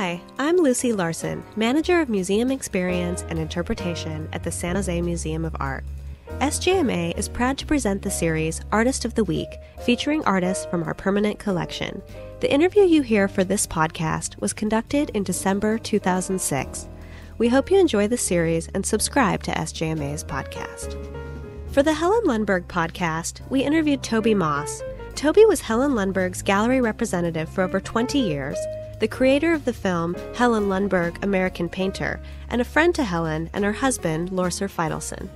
Hi, I'm Lucy Larson, Manager of Museum Experience and Interpretation at the San Jose Museum of Art. SJMA is proud to present the series Artist of the Week, featuring artists from our permanent collection. The interview you hear for this podcast was conducted in December 2006. We hope you enjoy the series and subscribe to SJMA's podcast. For the Helen Lundeburg podcast, we interviewed Tobey Moss. Tobey was Helen Lundeburg's gallery representative for over 20 years, the creator of the film Helen Lundeburg, American Painter, and a friend to Helen and her husband, Lorser Feidelson.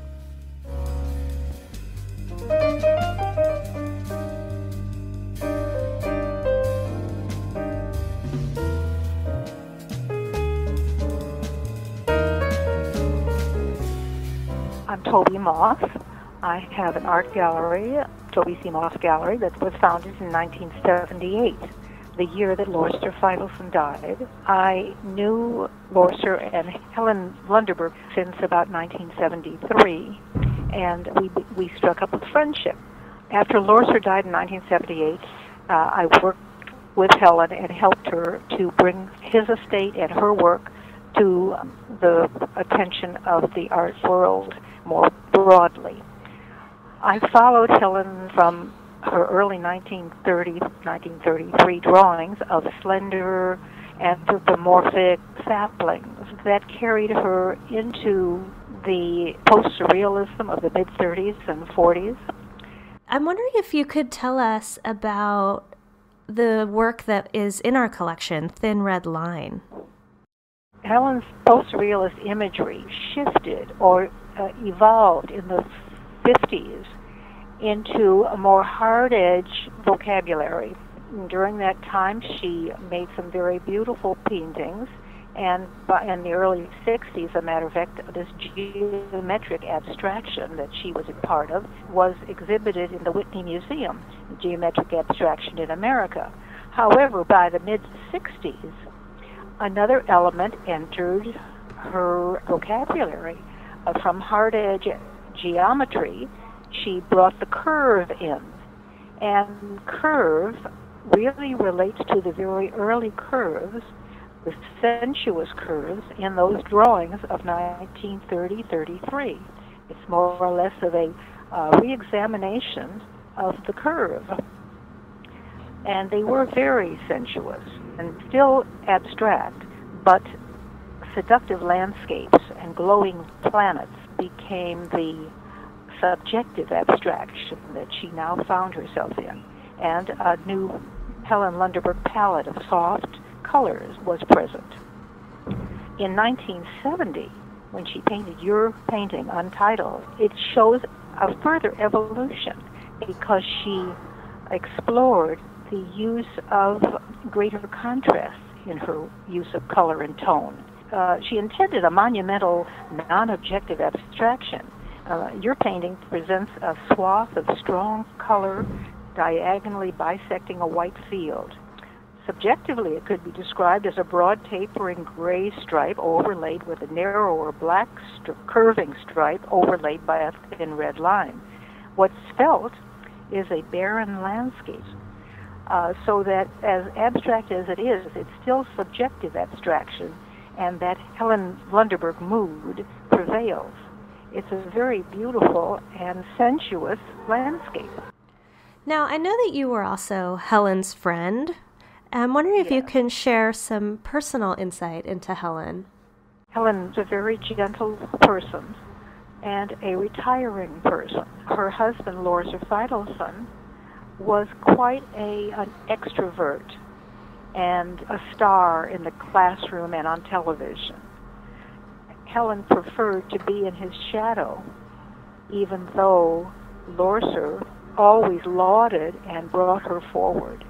I'm Tobey Moss. I have an art gallery, Tobey C. Moss Gallery, that was founded in 1978, the year that Lorser Feidelson died. I knew Lorser and Helen Lundeburg since about 1973, and we struck up a friendship. After Lorser died in 1978, I worked with Helen and helped her to bring his estate and her work to the attention of the art world more broadly. I followed Helen from her early 1933 drawings of slender, anthropomorphic saplings that carried her into the post-surrealism of the mid-30s and 40s. I'm wondering if you could tell us about the work that is in our collection, Thin Red Line. Helen's post-surrealist imagery shifted or evolved in the 50s into a more hard-edge vocabulary. During that time, she made some very beautiful paintings, and in the early 60s, as a matter of fact, this geometric abstraction that she was a part of was exhibited in the Whitney Museum, Geometric Abstraction in America. However, by the mid-60s, another element entered her vocabulary. From hard-edge geometry, she brought the curve in. And curve really relates to the very early curves, the sensuous curves in those drawings of 1930-33. It's more or less of a re-examination of the curve. And they were very sensuous and still abstract, but seductive landscapes and glowing planets became the subjective abstraction that she now found herself in. And a new Helen Lundeburg palette of soft colors was present. In 1970, when she painted your painting, Untitled, it shows a further evolution because she explored the use of greater contrast in her use of color and tone. She intended a monumental, non-objective abstraction. Your painting presents a swath of strong color diagonally bisecting a white field. Subjectively, it could be described as a broad tapering gray stripe overlaid with a narrower black curving stripe overlaid by a thin red line. What's felt is a barren landscape. So that as abstract as it is, it's still subjective abstraction, and that Helen Lundeburg mood prevails. It's a very beautiful and sensuous landscape. Now, I know that you were also Helen's friend. I'm wondering if you can share some personal insight into Helen. Helen's a very gentle person and a retiring person. Her husband, Lorser Feidelson, was quite an extrovert and a star in the classroom and on television. Helen preferred to be in his shadow, even though Lorser always lauded and brought her forward.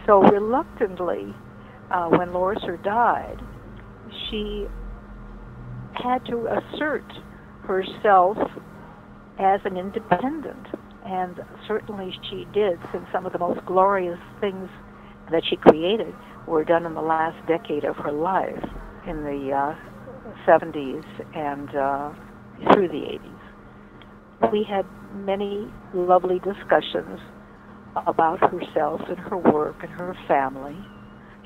So reluctantly, when Lorser died, she had to assert herself as an independent, and certainly she did, since some of the most glorious things that she created were done in the last decade of her life, in the 70s and through the 80s. We had many lovely discussions about herself and her work and her family.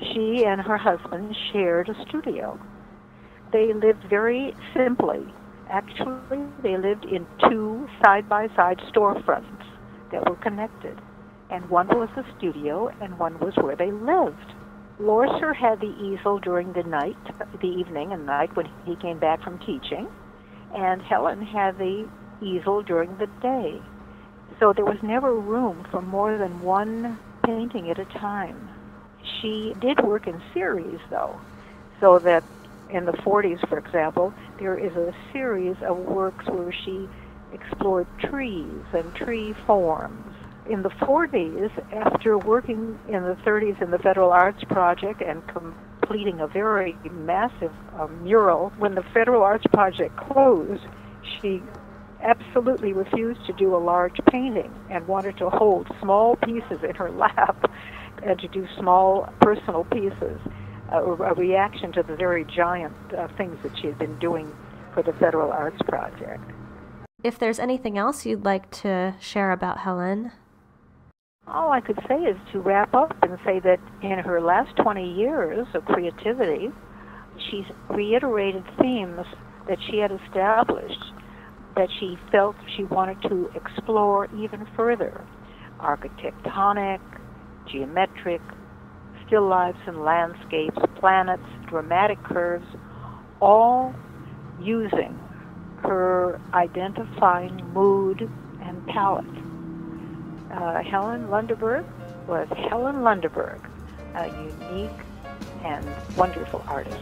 She and her husband shared a studio. They lived very simply. Actually, they lived in two side-by-side storefronts that were connected. And one was the studio, and one was where they lived. Lorser had the easel during the evening and night when he came back from teaching, and Helen had the easel during the day. So there was never room for more than one painting at a time. She did work in series, though, so that in the 40s, for example, there is a series of works where she explored trees and tree forms. In the 40s, after working in the 30s in the Federal Arts Project and completing a very massive mural, when the Federal Arts Project closed, she absolutely refused to do a large painting and wanted to hold small pieces in her lap and to do small personal pieces, a reaction to the very giant things that she had been doing for the Federal Arts Project. If there's anything else you'd like to share about Helen? All I could say is to wrap up and say that in her last 20 years of creativity, she's reiterated themes that she had established that she felt she wanted to explore even further. Architectonic, geometric, still lifes and landscapes, planets, dramatic curves, all using her identifying mood and palette. Helen Lundeburg was Helen Lundeburg, a unique and wonderful artist.